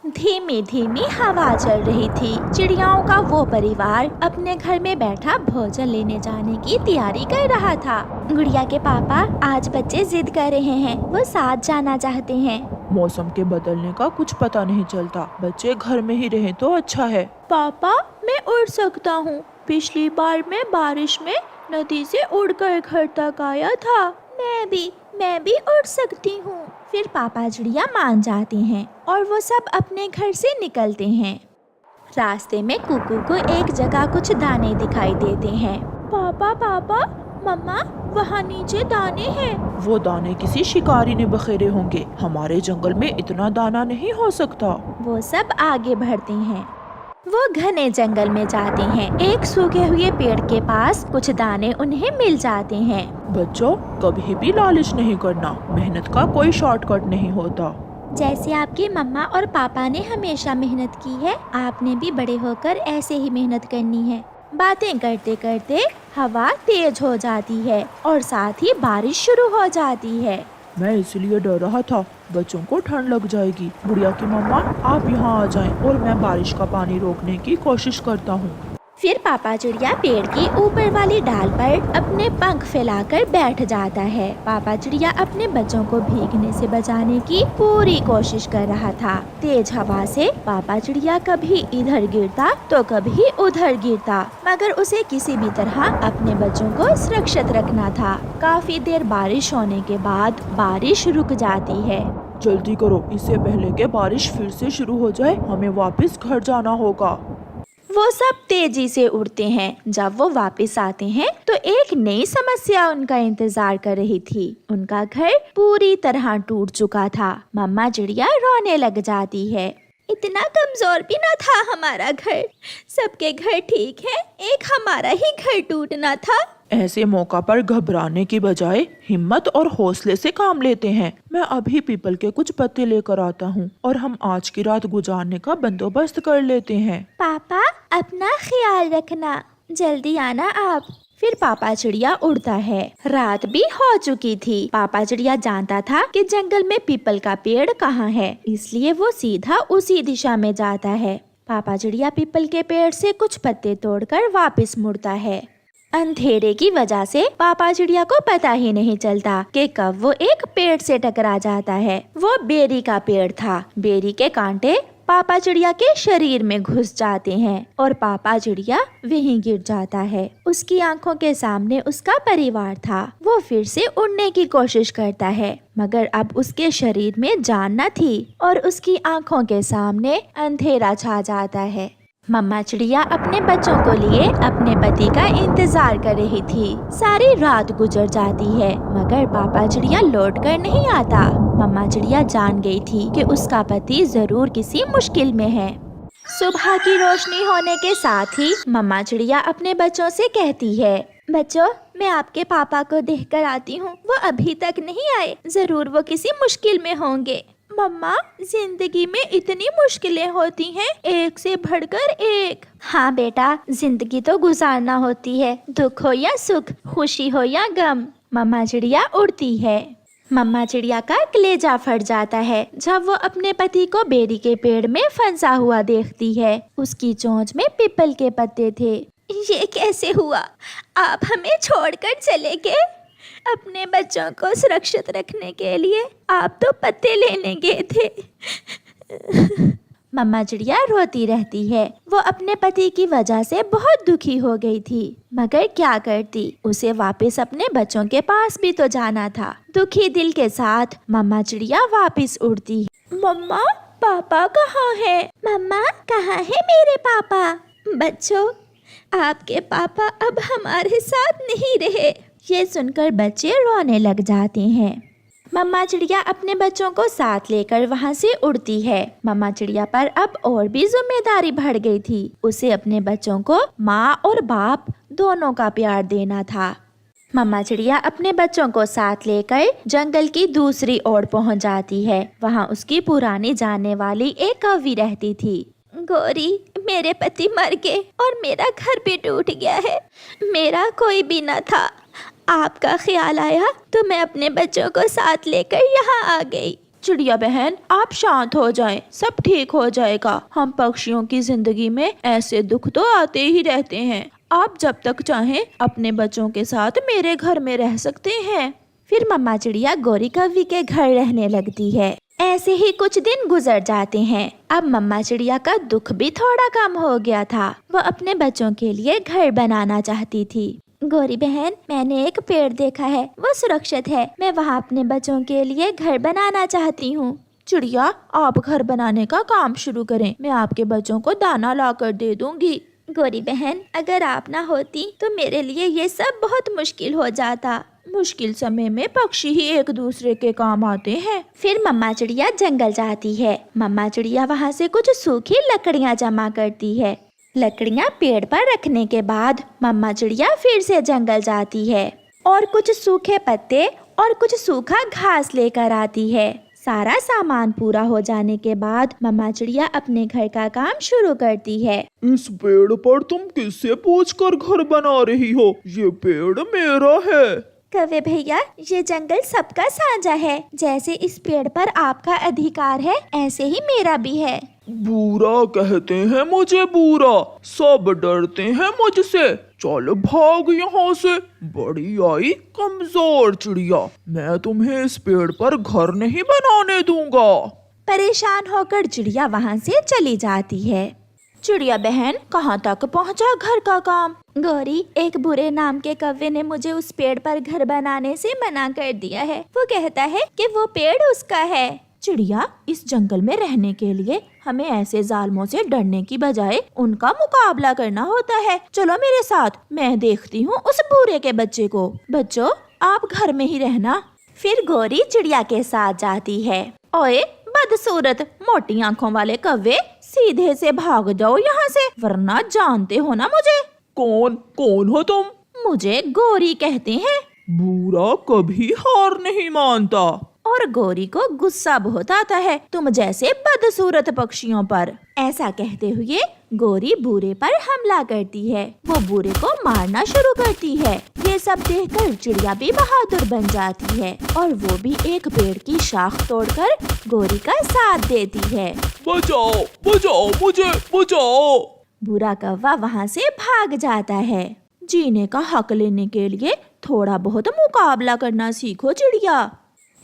धीमी धीमी हवा चल रही थी। चिड़ियाओं का वो परिवार अपने घर में बैठा भोजन लेने जाने की तैयारी कर रहा था। गुड़िया के पापा, आज बच्चे जिद कर रहे हैं, वो साथ जाना चाहते हैं। मौसम के बदलने का कुछ पता नहीं चलता, बच्चे घर में ही रहें तो अच्छा है। पापा, मैं उड़ सकता हूँ। पिछली बार मैं बारिश में नदी से उड़कर घर तक आया था। मैं भी उड़ सकती हूँ। फिर पापा चिड़िया मान जाते हैं और वो सब अपने घर से निकलते हैं। रास्ते में कुकू को एक जगह कुछ दाने दिखाई देते हैं। पापा, मम्मा, वहाँ नीचे दाने हैं। वो दाने किसी शिकारी ने बखेरे होंगे, हमारे जंगल में इतना दाना नहीं हो सकता। वो सब आगे बढ़ते हैं। वो घने जंगल में जाते हैं। एक सूखे हुए पेड़ के पास कुछ दाने उन्हें मिल जाते हैं। बच्चों, कभी भी लालच नहीं करना, मेहनत का कोई शॉर्टकट नहीं होता। जैसे आपकी मम्मा और पापा ने हमेशा मेहनत की है, आपने भी बड़े होकर ऐसे ही मेहनत करनी है। बातें करते करते हवा तेज हो जाती है और साथ ही बारिश शुरू हो जाती है। मैं इसलिए डर रहा था, बच्चों को ठंड लग जाएगी। गुड़िया की मम्मा, आप यहाँ आ जाएं और मैं बारिश का पानी रोकने की कोशिश करता हूँ। फिर पापा चिड़िया पेड़ की ऊपर वाली डाल पर अपने पंख फैलाकर बैठ जाता है। पापा चिड़िया अपने बच्चों को भीगने से बचाने की पूरी कोशिश कर रहा था। तेज हवा से पापा चिड़िया कभी इधर गिरता तो कभी उधर गिरता, मगर उसे किसी भी तरह अपने बच्चों को सुरक्षित रखना था। काफी देर बारिश होने के बाद बारिश रुक जाती है। जल्दी करो, इससे पहले कि बारिश फिर से शुरू हो जाए, हमें वापस घर जाना होगा। वो सब तेजी से उड़ते हैं। जब वो वापस आते हैं तो एक नई समस्या उनका इंतजार कर रही थी। उनका घर पूरी तरह टूट चुका था। मम्मा चिड़िया रोने लग जाती है। इतना कमजोर भी ना था हमारा घर, सबके घर ठीक है, एक हमारा ही घर टूटना था। ऐसे मौका पर घबराने की बजाय हिम्मत और हौसले से काम लेते हैं। मैं अभी पीपल के कुछ पत्ते लेकर आता हूँ और हम आज की रात गुजारने का बंदोबस्त कर लेते हैं। पापा, अपना ख्याल रखना, जल्दी आना आप। फिर पापा चिड़िया उड़ता है। रात भी हो चुकी थी। पापा चिड़िया जानता था कि जंगल में पीपल का पेड़ कहाँ है, इसलिए वो सीधा उसी दिशा में जाता है। पापा चिड़िया पीपल के पेड़ से कुछ पत्ते तोड़कर वापस मुड़ता है। अंधेरे की वजह से पापा चिड़िया को पता ही नहीं चलता कि कब वो एक पेड़ से टकरा जाता है। वो बेरी का पेड़ था। बेरी के कांटे पापा चिड़िया के शरीर में घुस जाते हैं और पापा चिड़िया वहीं गिर जाता है। उसकी आंखों के सामने उसका परिवार था। वो फिर से उड़ने की कोशिश करता है, मगर अब उसके शरीर में जान न थी और उसकी आंखों के सामने अंधेरा छा जाता है। मम्मा चिड़िया अपने बच्चों को लिए अपने पति का इंतजार कर रही थी। सारी रात गुजर जाती है, मगर पापा चिड़िया लौट कर नहीं आता। मम्मा चिड़िया जान गई थी कि उसका पति जरूर किसी मुश्किल में है। सुबह की रोशनी होने के साथ ही मम्मा चिड़िया अपने बच्चों से कहती है, बच्चों, मैं आपके पापा को देखकर आती हूँ। वो अभी तक नहीं आए, जरूर वो किसी मुश्किल में होंगे। मम्मा, जिंदगी में इतनी मुश्किलें होती हैं, एक से बढ़कर एक। हाँ बेटा, जिंदगी तो गुजारना होती है, दुख हो या सुख, खुशी हो या गम। मम्मा चिड़िया उड़ती है। मम्मा चिड़िया का कलेजा फट जाता है जब वो अपने पति को बेरी के पेड़ में फंसा हुआ देखती है। उसकी चोंच में पीपल के पत्ते थे। ये कैसे हुआ? आप हमें छोड़कर चले गए। अपने बच्चों को सुरक्षित रखने के लिए आप तो पत्ते लेने गए थे। मम्मा चिड़िया रोती रहती है। वो अपने पति की वजह से बहुत दुखी हो गई थी, मगर क्या करती, उसे वापस अपने बच्चों के पास भी तो जाना था। दुखी दिल के साथ मम्मा चिड़िया वापस उड़ती है। मम्मा, पापा कहाँ है? मम्मा, कहाँ है मेरे पापा? बच्चों, आपके पापा अब हमारे साथ नहीं रहे। ये सुनकर बच्चे रोने लग जाते हैं। मम्मा चिड़िया अपने बच्चों को साथ लेकर वहाँ से उड़ती है। मम्मा चिड़िया पर अब और भी जिम्मेदारी बढ़ गई थी। उसे अपने बच्चों को माँ और बाप दोनों का प्यार देना था। मम्मा चिड़िया अपने बच्चों को साथ लेकर जंगल की दूसरी ओर पहुँच जाती है। वहाँ उसकी पुरानी जानने वाली एक कौवी रहती थी। गौरी, मेरे पति मर गए और मेरा घर भी टूट गया है। मेरा कोई भी न था। आपका ख्याल आया तो मैं अपने बच्चों को साथ लेकर यहाँ आ गई। चिड़िया बहन, आप शांत हो जाएं, सब ठीक हो जाएगा। हम पक्षियों की जिंदगी में ऐसे दुख तो आते ही रहते हैं। आप जब तक चाहें अपने बच्चों के साथ मेरे घर में रह सकते हैं। फिर मम्मा चिड़िया गौरी कव्वी के घर रहने लगती है। ऐसे ही कुछ दिन गुजर जाते हैं। अब मम्मा चिड़िया का दुख भी थोड़ा कम हो गया था। वो अपने बच्चों के लिए घर बनाना चाहती थी। गौरी बहन, मैंने एक पेड़ देखा है, वो सुरक्षित है। मैं वहाँ अपने बच्चों के लिए घर बनाना चाहती हूँ। चिड़िया, आप घर बनाने का काम शुरू करें, मैं आपके बच्चों को दाना ला कर दे दूंगी। गौरी बहन, अगर आप ना होती तो मेरे लिए ये सब बहुत मुश्किल हो जाता। मुश्किल समय में पक्षी ही एक दूसरे के काम आते हैं। फिर मम्मा चिड़िया जंगल जाती है। मम्मा चिड़िया वहाँ से कुछ सूखी लकड़ियाँ जमा करती है। लकड़ियाँ पेड़ पर रखने के बाद मम्मा चिड़िया फिर से जंगल जाती है और कुछ सूखे पत्ते और कुछ सूखा घास लेकर आती है। सारा सामान पूरा हो जाने के बाद मम्मा चिड़िया अपने घर का काम शुरू करती है। इस पेड़ पर तुम किससे पूछकर घर बना रही हो? ये पेड़ मेरा है। कौवे भैया, ये जंगल सबका साझा है। जैसे इस पेड़ पर आपका अधिकार है, ऐसे ही मेरा भी है। बुरा कहते हैं मुझे बुरा, सब डरते हैं मुझसे। चल भाग यहाँ से, बड़ी आई कमजोर चिड़िया। मैं तुम्हें इस पेड़ पर घर नहीं बनाने दूंगा। परेशान होकर चिड़िया वहाँ से चली जाती है। चिड़िया बहन, कहाँ तक पहुँचा घर का काम? गौरी, एक बुरे नाम के कौवे ने मुझे उस पेड़ पर घर बनाने से मना कर दिया है। वो कहता है कि वो पेड़ उसका है। चिड़िया, इस जंगल में रहने के लिए हमें ऐसे जालमों से डरने की बजाय उनका मुकाबला करना होता है। चलो मेरे साथ, मैं देखती हूँ उस बुरे के बच्चे को। बच्चों, आप घर में ही रहना। फिर गौरी चिड़िया के साथ जाती है। ओए बदसूरत, मोटी आंखों वाले कौवे, सीधे से भाग जाओ यहाँ से, वरना जानते हो ना मुझे। कौन हो तुम? मुझे गौरी कहते हैं। बुरा कभी हार नहीं मानता। और गौरी को गुस्सा बहुत आता है तुम जैसे बदसूरत पक्षियों पर। ऐसा कहते हुए गौरी बूरे पर हमला करती है। वो बूरे को मारना शुरू करती है। ये सब देखकर चिड़िया भी बहादुर बन जाती है और वो भी एक पेड़ की शाख तोड़कर गौरी का साथ देती है। बचाओ, बचाओ मुझे, बचाओ। बुरा कौवा वहाँ से भाग जाता है। जीने का हक लेने के लिए थोड़ा बहुत मुकाबला करना सीखो चिड़िया।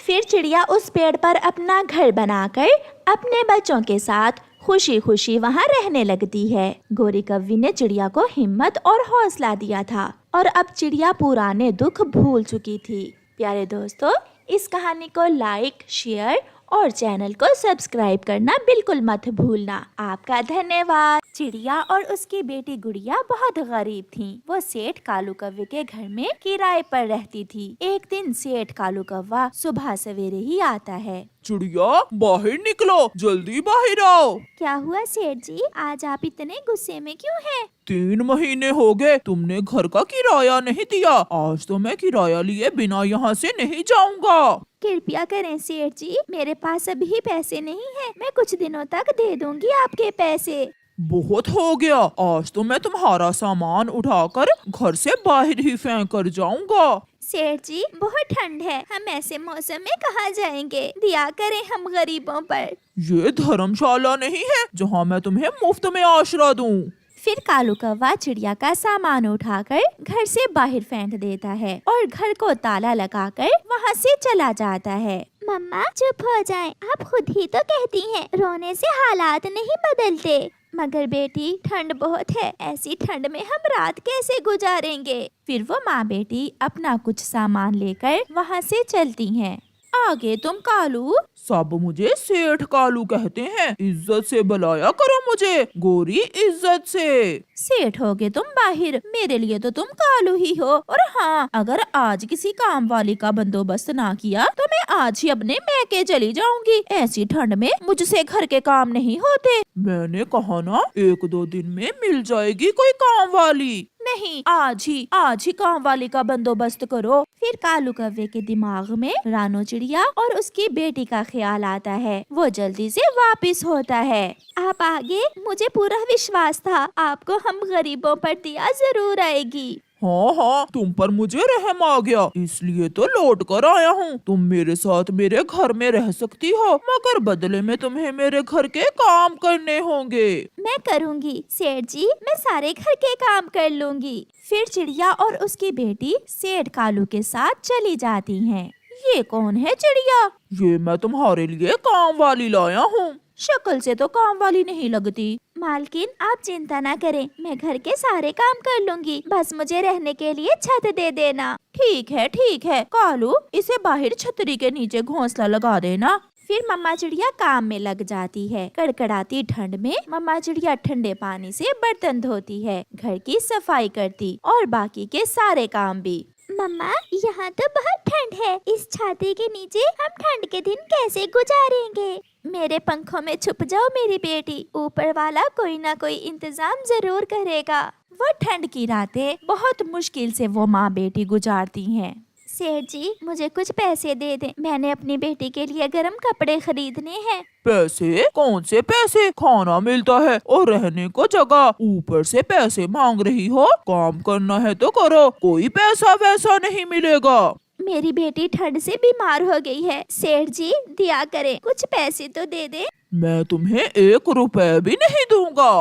फिर चिड़िया उस पेड़ पर अपना घर बनाकर अपने बच्चों के साथ खुशी खुशी वहाँ रहने लगती है। गौरी कव्वी ने चिड़िया को हिम्मत और हौसला दिया था और अब चिड़िया पुराने दुख भूल चुकी थी। प्यारे दोस्तों, इस कहानी को लाइक, शेयर और चैनल को सब्सक्राइब करना बिल्कुल मत भूलना। आपका धन्यवाद। चिड़िया और उसकी बेटी गुड़िया बहुत गरीब थीं। वो सेठ कालू कौवे के घर में किराए पर रहती थी। एक दिन सेठ कालू कौवा सुबह सवेरे ही आता है। चिड़िया, बाहर निकलो, जल्दी बाहर आओ। क्या हुआ सेठ जी, आज आप इतने गुस्से में क्यों हैं? 3 महीने हो गए तुमने घर का किराया नहीं दिया। आज तो मैं किराया लिए बिना यहाँ से नहीं जाऊँगा। कृपया करें सेठ जी, मेरे पास अभी पैसे नहीं हैं। मैं कुछ दिनों तक दे दूंगी आपके पैसे। बहुत हो गया, आज तो मैं तुम्हारा सामान उठाकर घर से बाहर ही फेंक कर जाऊंगा। सेठ जी, बहुत ठंड है, हम ऐसे मौसम में कहाँ जाएंगे? दिया करें हम गरीबों पर। ये धर्मशाला नहीं है जहाँ मैं तुम्हें मुफ्त में आश्रय दूं। फिर कालू कौवा चिड़िया का सामान उठाकर घर से बाहर फेंक देता है और घर को ताला लगाकर वहाँ से चला जाता है। मम्मा चुप हो जाएं, आप खुद ही तो कहती हैं रोने से हालात नहीं बदलते। मगर बेटी, ठंड बहुत है, ऐसी ठंड में हम रात कैसे गुजारेंगे? फिर वो माँ बेटी अपना कुछ सामान लेकर वहाँ से चलती हैं। आगे तुम कालू। सब मुझे सेठ कालू कहते हैं, इज्जत से बुलाया करो मुझे, गोरी इज्जत से। सेठ होगे तुम बाहिर, मेरे लिए तो तुम कालू ही हो। और हाँ, अगर आज किसी काम वाली का बंदोबस्त ना किया तो मैं आज ही अपने मैके चली जाऊंगी। ऐसी ठंड में मुझसे घर के काम नहीं होते। मैंने कहा ना, 1-2 दिन में मिल जाएगी कोई काम वाली। नहीं, आज ही काम वाली का बंदोबस्त करो। फिर कालू कौवे के दिमाग में रानो चिड़िया और उसकी बेटी का ख्याल आता है। वो जल्दी से वापस होता है। आप आगे, मुझे पूरा विश्वास था आपको हम गरीबों पर दया जरूर आएगी। हाँ हाँ, तुम पर मुझे रहम आ गया, इसलिए तो लौट कर आया हूँ। तुम मेरे साथ मेरे घर में रह सकती हो, मगर बदले में तुम्हें मेरे घर के काम करने होंगे। मैं करूँगी सेठ जी, मैं सारे घर के काम कर लूँगी। फिर चिड़िया और उसकी बेटी सेठ कालू के साथ चली जाती हैं। ये कौन है चिड़िया? ये मैं तुम्हारे लिए काम वाली लाया हूँ। शक्ल से तो काम वाली नहीं लगती। मालकिन आप चिंता ना करें, मैं घर के सारे काम कर लूंगी, बस मुझे रहने के लिए छत दे देना। ठीक है कालू, इसे बाहर छतरी के नीचे घोंसला लगा देना। फिर मम्मा चिड़िया काम में लग जाती है। कड़कड़ाती ठंड में मम्मा चिड़िया ठंडे पानी से बर्तन धोती है, घर की सफाई करती और बाकी के सारे काम भी। मम्मा, यहाँ तो बहुत ठंड है, इस छाते के नीचे हम ठंड के दिन कैसे गुजारेंगे? मेरे पंखों में छुप जाओ मेरी बेटी, ऊपर वाला कोई ना कोई इंतजाम जरूर करेगा। वो ठंड की रातें बहुत मुश्किल से वो माँ बेटी गुजारती हैं। सेठ जी, मुझे कुछ पैसे दे दें, मैंने अपनी बेटी के लिए गर्म कपड़े खरीदने हैं। पैसे? कौन से पैसे? खाना मिलता है और रहने को जगह, ऊपर से पैसे मांग रही हो? काम करना है तो करो, कोई पैसा वैसा नहीं मिलेगा। मेरी बेटी ठंड से बीमार हो गई है, सेठ जी दिया करें, कुछ पैसे तो दे दे। मैं तुम्हें 1 रुपए भी नहीं दूंगा।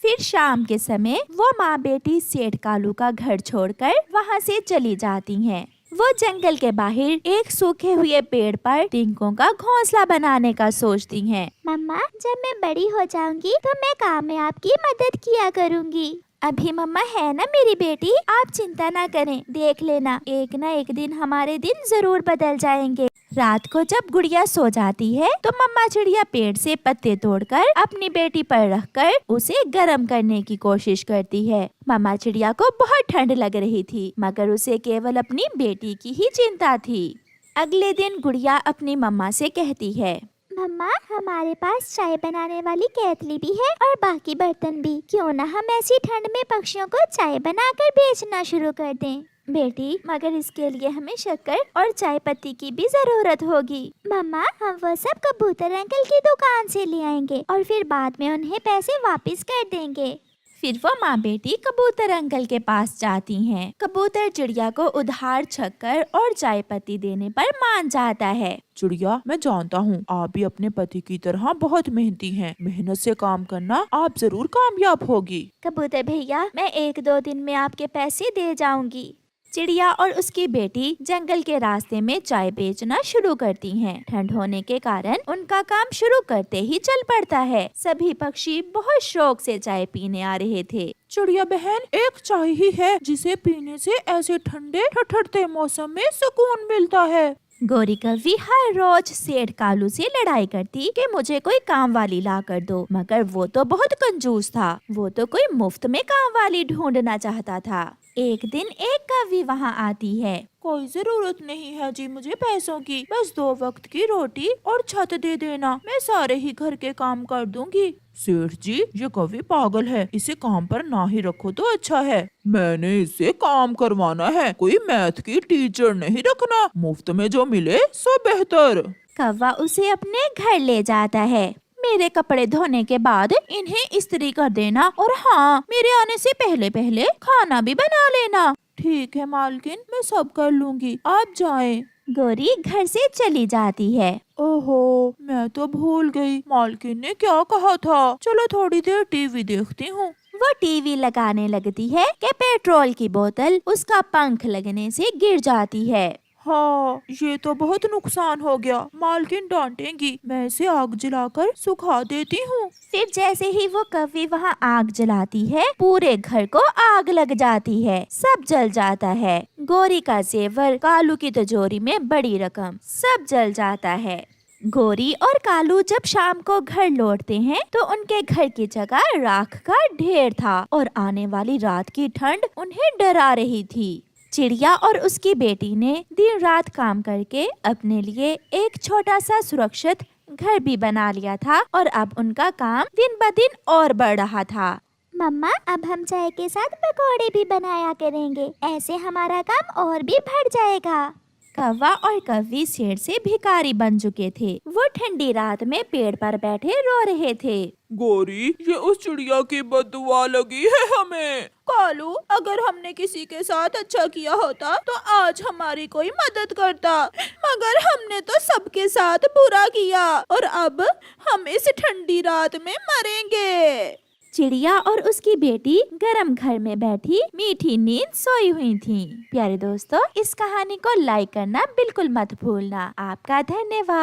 फिर शाम के समय वो माँ बेटी सेठ कालू का घर छोड़कर वहाँ से चली जाती हैं। वो जंगल के बाहर एक सूखे हुए पेड़ पर टिंकों का घोंसला बनाने का सोचती हैं। मम्मा, जब मैं बड़ी हो जाऊंगी तो मैं काम में आपकी मदद किया करूंगी। अभी मम्मा है ना मेरी बेटी, आप चिंता ना करें, देख लेना एक ना एक दिन हमारे दिन जरूर बदल जाएंगे। रात को जब गुड़िया सो जाती है तो मम्मा चिड़िया पेड़ से पत्ते तोड़कर अपनी बेटी पर रखकर उसे गर्म करने की कोशिश करती है। मम्मा चिड़िया को बहुत ठंड लग रही थी, मगर उसे केवल अपनी बेटी की ही चिंता थी। अगले दिन गुड़िया अपनी मम्मा से कहती है, मम्मा, हमारे पास चाय बनाने वाली केतली भी है और बाकी बर्तन भी, क्यों ना हम ऐसी ठंड में पक्षियों को चाय बनाकर बेचना शुरू कर दें। बेटी, मगर इसके लिए हमें शक्कर और चाय पत्ती की भी जरूरत होगी। मम्मा, हम वो सब कबूतर अंकल की दुकान से ले आएंगे और फिर बाद में उन्हें पैसे वापस कर देंगे। फिर वो माँ बेटी कबूतर अंकल के पास जाती हैं। कबूतर चिड़िया को उधार शक्कर और चाय पत्ती देने पर मान जाता है। चिड़िया, मैं जानता हूँ आप भी अपने पति की तरह बहुत मेहनती हैं। मेहनत से काम करना, आप जरूर कामयाब होगी। कबूतर भैया, मैं 1-2 दिन में आपके पैसे दे जाऊंगी। चिड़िया और उसकी बेटी जंगल के रास्ते में चाय बेचना शुरू करती हैं। ठंड होने के कारण उनका काम शुरू करते ही चल पड़ता है। सभी पक्षी बहुत शौक से चाय पीने आ रहे थे। चिड़िया बहन, एक चाय ही है जिसे पीने से ऐसे ठंडे ठठरते मौसम में सुकून मिलता है। गोरी कव्वी हर रोज सेठ कालू से लड़ाई करती कि मुझे कोई काम वाली ला कर दो, मगर वो तो बहुत कंजूस था। वो तो कोई मुफ्त में काम वाली ढूंढना चाहता था। एक दिन एक कव्वी वहाँ आती है। कोई जरूरत नहीं है जी मुझे पैसों की, बस 2 वक्त की रोटी और छत दे देना, मैं सारे ही घर के काम कर दूंगी। सेठ जी, ये कवि पागल है, इसे काम पर ना ही रखो तो अच्छा है। मैंने इससे काम करवाना है, कोई मैथ की टीचर नहीं रखना, मुफ्त में जो मिले सो बेहतर। कौवा उसे अपने घर ले जाता है। मेरे कपड़े धोने के बाद इन्हें इस्त्री कर देना और हाँ, मेरे आने से पहले पहले खाना भी बना लेना। ठीक है मालकिन, मैं सब कर लूंगी, आप जाएं। गोरी घर से चली जाती है। ओहो, मैं तो भूल गई, मालकिन ने क्या कहा था। चलो थोड़ी देर टीवी देखती हूँ। वो टीवी लगाने लगती है कि पेट्रोल की बोतल उसका पंख लगने से गिर जाती है। हाँ, ये तो बहुत नुकसान हो गया, मालकिन डांटेंगी, मैं इसे आग जलाकर सुखा देती हूँ। फिर जैसे ही वो कव्वी वहाँ आग जलाती है, पूरे घर को आग लग जाती है, सब जल जाता है। गोरी का जेवर, कालू की तिजोरी में बड़ी रकम, सब जल जाता है। गोरी और कालू जब शाम को घर लौटते हैं तो उनके घर की जगह राख का ढेर था और आने वाली रात की ठंड उन्हें डरा रही थी। चिड़िया और उसकी बेटी ने दिन रात काम करके अपने लिए एक छोटा सा सुरक्षित घर भी बना लिया था और अब उनका काम दिन ब दिन और बढ़ रहा था। मम्मा, अब हम चाय के साथ पकौड़े भी बनाया करेंगे, ऐसे हमारा काम और भी बढ़ जाएगा। कौवा और कव्वी सेठ से भिखारी बन चुके थे। वो ठंडी रात में पेड़ पर बैठे रो रहे थे। गोरी, ये उस चिड़िया की बददुआ लगी है हमें। कालू, अगर हमने किसी के साथ अच्छा किया होता तो आज हमारी कोई मदद करता, मगर हमने तो सबके साथ बुरा किया और अब हम इस ठंडी रात में मरेंगे। चिड़िया और उसकी बेटी गरम घर में बैठी मीठी नींद सोई हुई थी। प्यारे दोस्तों, इस कहानी को लाइक करना बिल्कुल मत भूलना। आपका धन्यवाद।